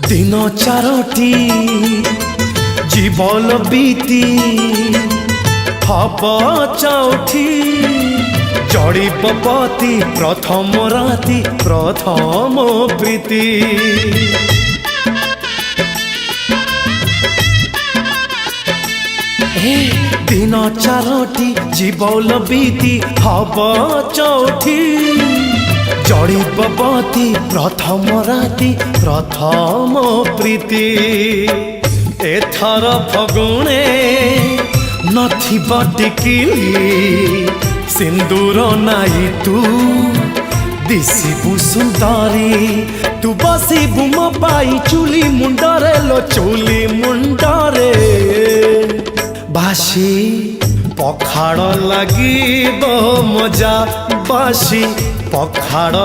दिन चारोटी जीवन बीती हब चौठी जड़ीपति प्रथम राति प्रथम प्रीति दिन चारोटी जीवन बीती हब चौठी जड़ीपति प्रथम राति प्रथम प्रीति एथर फगुणे नथिबा टिकिली सिंदूर नाई तू दिशिबु सुंदरी तू बसिबु मो पाई चुली मुंडरे लो चुली मुंडरे बासी पखाड़ लगी मजा बासी पखाड़।